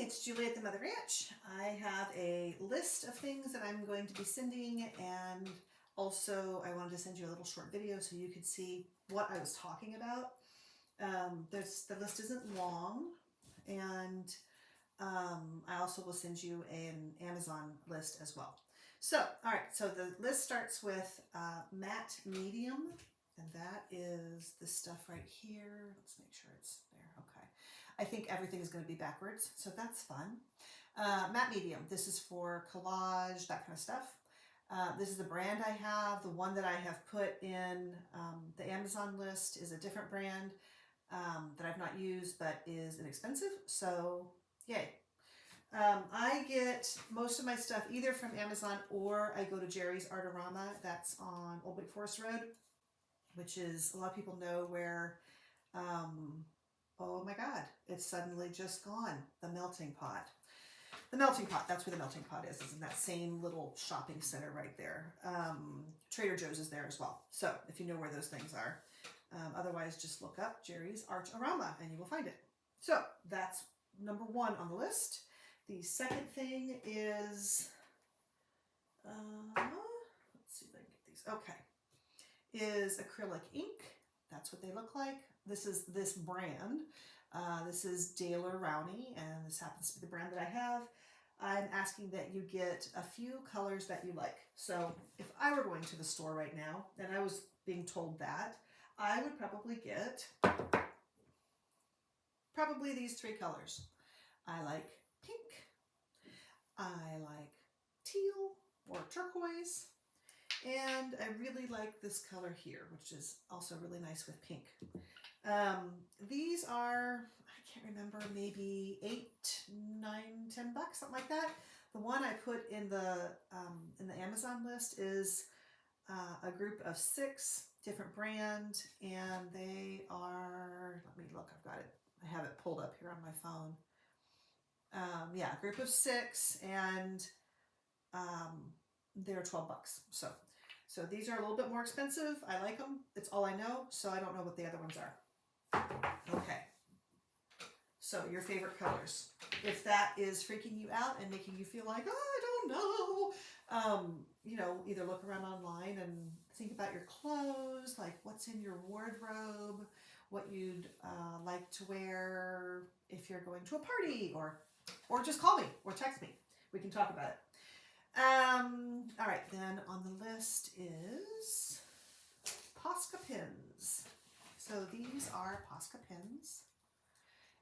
it's Julie at the Mother Ranch. I have a list of things that I'm going to be sending, and also I wanted to send you a little short video so you could see what I was talking about. The list isn't long, and I also will send you an Amazon list as well. So, all right, so the list starts with matte medium, and that is this stuff right here. Let's make sure it's there. Okay. I think everything is going to be backwards, so that's fun. Matte medium, this is for collage, that kind of stuff. This is the brand I have. The one that I have put in the Amazon list is a different brand that I've not used but is inexpensive, so yay. I get most of my stuff either from Amazon or I go to Jerry's Artorama. That's on Old Wake Forest Road, which is, a lot of people know where, oh my God, it's suddenly just gone. The melting pot. The melting pot, that's where the melting pot is in that same little shopping center right there. Trader Joe's is there as well. So if you know where those things are. Otherwise, just look up Jerry's Artorama and you will find it. So that's number one on the list. The second thing is, let's see if I can get these. Okay. Is acrylic ink. That's what they look like. This is this brand. This is Daler Rowney, and this happens to be the brand that I have. I'm asking that you get a few colors that you like. So if I were going to the store right now, and I was being told that, I would probably get these three colors. I like pink, I like teal or turquoise, and I really like this color here, which is also really nice with pink. These are, I can't remember, maybe $8, $9, $10, something like that. The one I put in the Amazon list is a group of 6 different brands, and they are, let me look, I've got it, I have it pulled up here on my phone. Yeah, a group of 6, and they're $12. So these are a little bit more expensive. I like them. It's all I know, so I don't know what the other ones are. Okay. So your favorite colors. If that is freaking you out and making you feel like, oh, I don't know, you know, either look around online and think about your clothes, like what's in your wardrobe, what you'd like to wear if you're going to a party, or just call me or text me. We can talk about it. All right, then on the list is Posca pins. So these are Posca pins,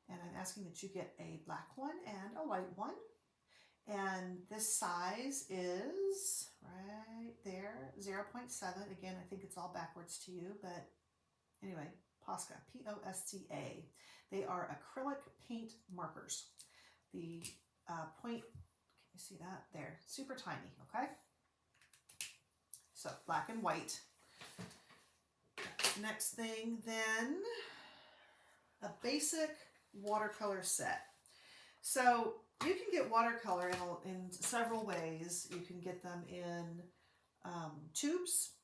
and I'm asking that you get a black one and a white one. And this size is right there, 0.7. Again, I think it's all backwards to you, but anyway, Posca, P-O-S-C-A. They are acrylic paint markers. The point, can you see that? There, super tiny, okay? So black and white. Next thing then, a basic watercolor set. So you can get watercolor in several ways. You can get them in tubes.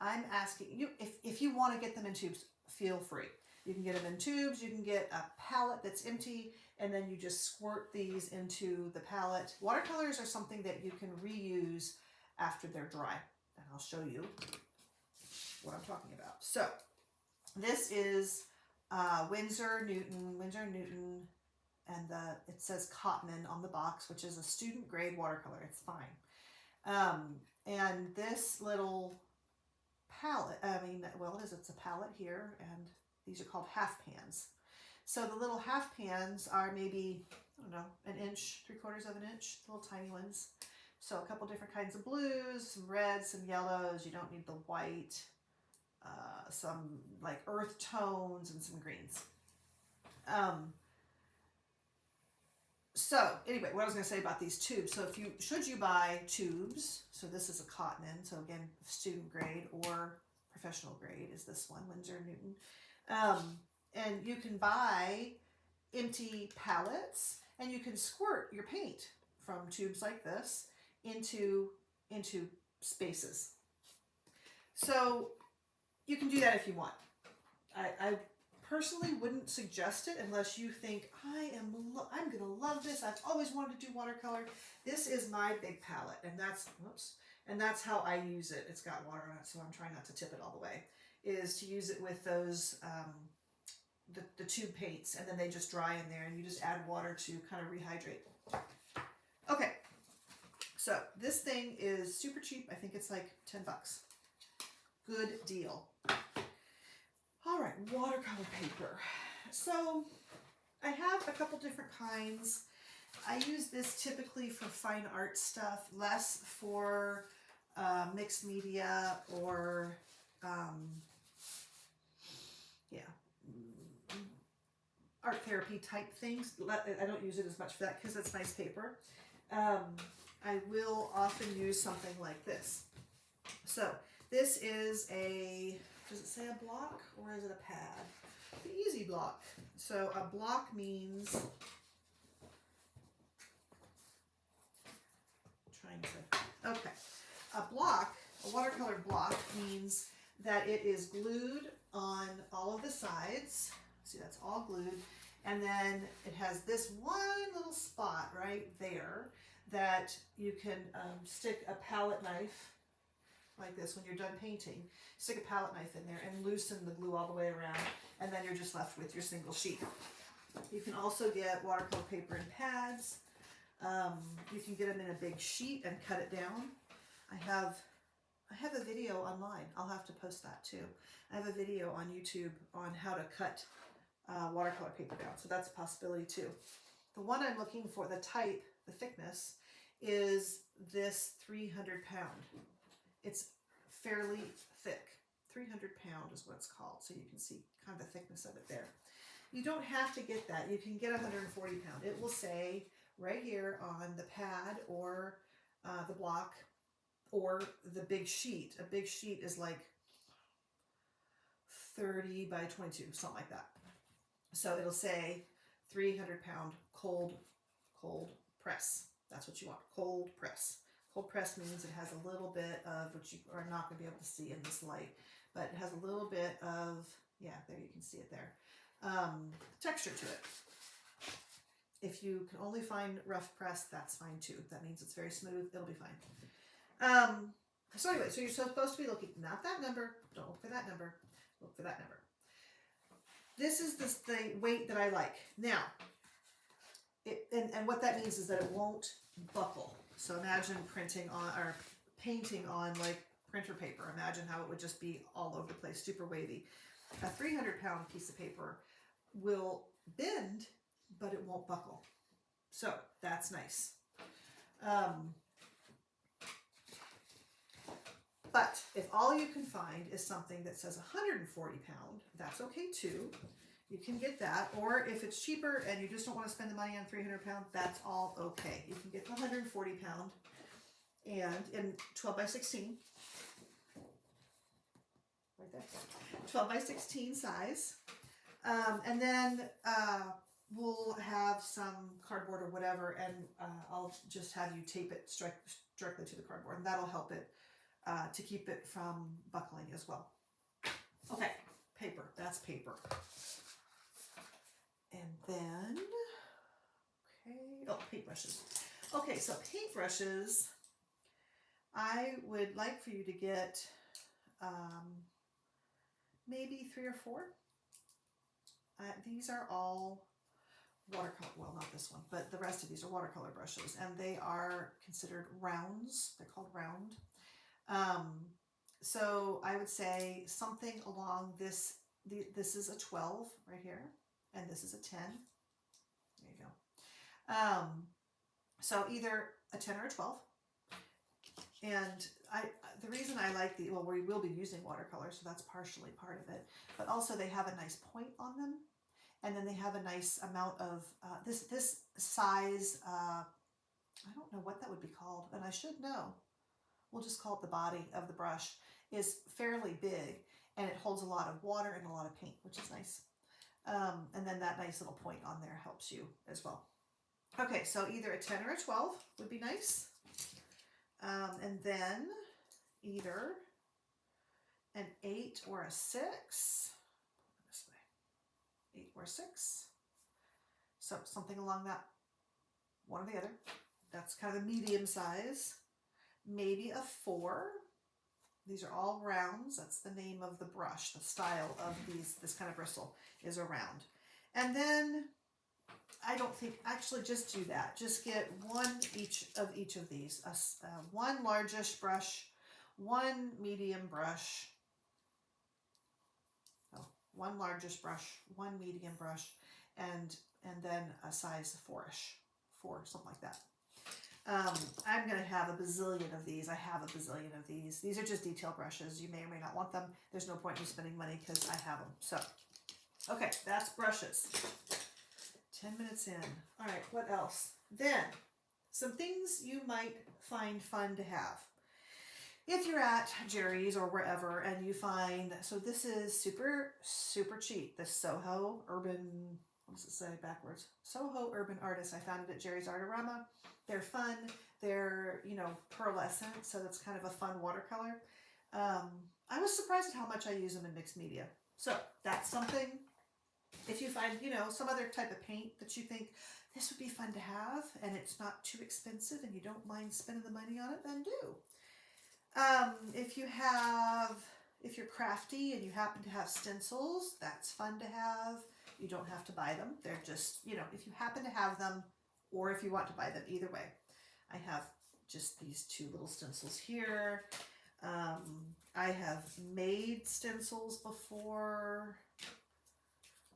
I'm asking you, if you want to get them in tubes, feel free. You can get them in tubes. You can get a palette that's empty, and then you just squirt these into the palette. Watercolors are something that you can reuse after they're dry, and I'll show you what I'm talking about. So this is Winsor Newton, and it says Cotman on the box, which is a student grade watercolor. It's fine. And this little palette, it's a palette here, and these are called half pans. So the little half pans are maybe, I don't know, an inch, 3/4 of an inch, little tiny ones. So a couple different kinds of blues, some reds, some yellows. You don't need the white. Some like earth tones and some greens. So anyway, what I was going to say about these tubes. So should you buy tubes, so this is a Cotman, so again, student grade or professional grade is this one, Winsor Newton. And you can buy empty palettes, and you can squirt your paint from tubes like this into spaces. So you can do that if you want. I personally wouldn't suggest it unless you think, I'm going to love this. I've always wanted to do watercolor. This is my big palette, and that's how I use it. It's got water on it, so I'm trying not to tip it all the way, is to use it with those, the tube paints, and then they just dry in there, and you just add water to kind of rehydrate. Okay, so this thing is super cheap. I think it's like 10 bucks. Good deal. All right, watercolor paper. So I have a couple different kinds. I use this typically for fine art stuff, less for mixed media or, art therapy type things. I don't use it as much for that because it's nice paper. I will often use something like this. So this is does it say a block or is it a pad? The easy block. So a block means, okay. A watercolor block means that it is glued on all of the sides. See, that's all glued. And then it has this one little spot right there that you can stick a palette knife like this when you're done painting. Stick a palette knife in there and loosen the glue all the way around, and then you're just left with your single sheet. You can also get watercolor paper in pads. You can get them in a big sheet and cut it down. I have a video online. I'll have to post that too. I have a video on YouTube on how to cut watercolor paper down, so that's a possibility too. The one I'm looking for, the type, the thickness, is this 300 pound. It's fairly thick. 300 pound is what it's called, so you can see kind of the thickness of it there. You don't have to get that. You can get 140 pound. It will say right here on the pad or the block or the big sheet. A big sheet is like 30 by 22, something like that. So it'll say 300 pound cold press. That's what you want, cold press. Cold press means it has a little bit of, which you are not going to be able to see in this light, but it has a little bit of, yeah, there you can see it there, texture to it. If you can only find rough press, that's fine too. That means it's very smooth. It'll be fine. So anyway, so you're supposed to be looking, not that number, don't look for that number, look for that number. This is the weight that I like. Now, and what that means is that it won't buckle. So imagine printing on, or painting on like printer paper. Imagine how it would just be all over the place, super wavy. A 300 pound piece of paper will bend, but it won't buckle. So that's nice. But if all you can find is something that says 140 pound, that's okay too. You can get that. Or if it's cheaper and you just don't want to spend the money on 300 pound, that's all okay. You can get the 140 pound and in 12 by 16. Right there. 12 by 16 size. And then we'll have some cardboard or whatever, and I'll just have you tape it directly to the cardboard, and that'll help it to keep it from buckling as well. Okay, paper, that's paper. And then, paintbrushes. Okay, so paintbrushes, I would like for you to get maybe 3 or 4. These are all watercolor, well, not this one, but the rest of these are watercolor brushes, and they are considered rounds. They're called round. So I would say something along this, this is a 12 right here, and this is a 10. There you go. So either a 10 or a 12. And the reason I like well, we will be using watercolor, so that's partially part of it, but also they have a nice point on them. And then they have a nice amount of, this size, I don't know what that would be called, and I should know. We'll just call it the body of the brush, is fairly big, and it holds a lot of water and a lot of paint, which is nice. And then that nice little point on there helps you as well. Okay, so either a 10 or a 12 would be nice. And then either an 8 or a 6. This way. 8 or 6. So something along that, one or the other. That's kind of a medium size. Maybe a 4. These are all rounds. That's the name of the brush. The style of this kind of bristle is a round. And then I don't think, actually just do that. Just get one each of these. One largish brush, one medium brush, one largish brush, one medium brush, and then a size 4-ish, 4, something like that. I'm going to have a bazillion of these. I have a bazillion of these. These are just detail brushes. You may or may not want them. There's no point in spending money because I have them. So, okay, that's brushes. 10 minutes in. All right, what else? Then, some things you might find fun to have. If you're at Jerry's or wherever and you find, so this is super, super cheap. This Soho Urban, what does it say backwards? Soho Urban Artist. I found it at Jerry's Artorama. They're fun. They're, you know, pearlescent, so that's kind of a fun watercolor. I was surprised at how much I use them in mixed media. So that's something. If you find, you know, some other type of paint that you think this would be fun to have and it's not too expensive and you don't mind spending the money on it, then do. If you're crafty and you happen to have stencils, that's fun to have. You don't have to buy them. They're just, you know, if you happen to have them or if you want to buy them, either way. I have just these 2 little stencils here. I have made stencils before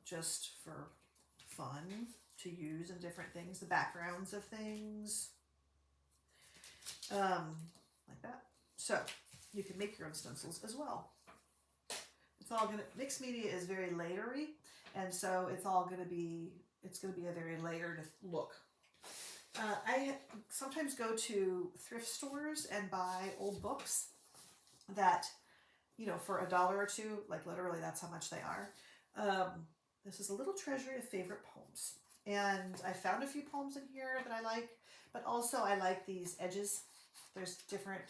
just for fun to use in different things, the backgrounds of things, like that. So you can make your own stencils as well. It's all gonna, mixed media is very layery, and so it's gonna be a very layered look. I sometimes go to thrift stores and buy old books that, you know, for $1 or $2, like literally that's how much they are. This is a little treasury of favorite poems. And I found a few poems in here that I like, but also I like these edges. There's different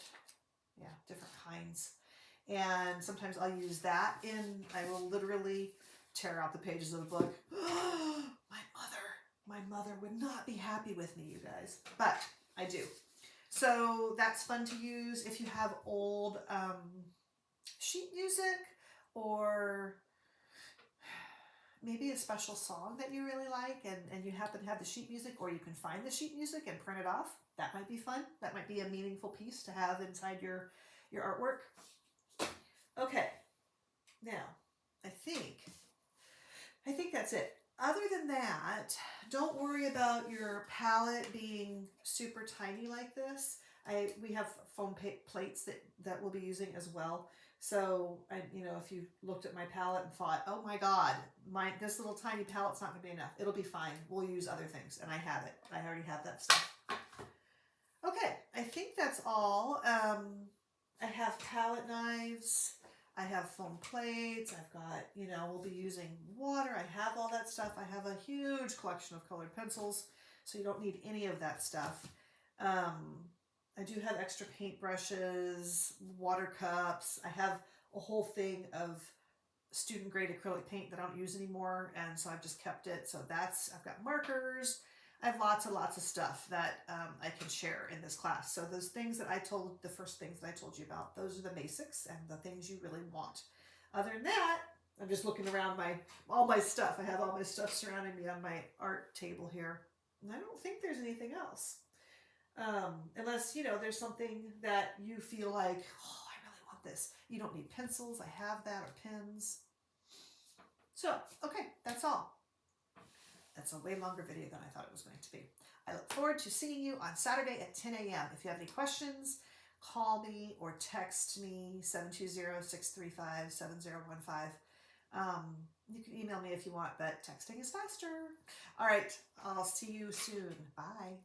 kinds. And sometimes I'll use that I will literally tear out the pages of the book. My mother would not be happy with me, you guys, but I do. So that's fun to use if you have old sheet music or maybe a special song that you really like and you happen to have the sheet music, or you can find the sheet music and print it off. That might be fun. That might be a meaningful piece to have inside your artwork. Okay, now I think that's it. Other than that, don't worry about your palette being super tiny like this. We have foam plates that we'll be using as well. So, you know, if you looked at my palette and thought, oh my God, this little tiny palette's not going to be enough. It'll be fine. We'll use other things. And I have it. I already have that stuff. Okay, I think that's all. I have palette knives. I have foam plates. I've got, you know, we'll be using water. I have all that stuff. I have a huge collection of colored pencils, so you don't need any of that stuff. I do have extra paintbrushes, water cups. I have a whole thing of student grade acrylic paint that I don't use anymore, and so I've just kept it. So I've got markers. I have lots and lots of stuff that I can share in this class. So those things that the first things that I told you about, those are the basics and the things you really want. Other than that, I'm just looking around all my stuff. I have all my stuff surrounding me on my art table here. And I don't think there's anything else. Unless, you know, there's something that you feel like, oh, I really want this. You don't need pencils. I have that, or pens. So, okay, that's all. That's a way longer video than I thought it was going to be. I look forward to seeing you on Saturday at 10 a.m. If you have any questions, call me or text me, 720-635-7015. You can email me if you want, but texting is faster. All right, I'll see you soon. Bye.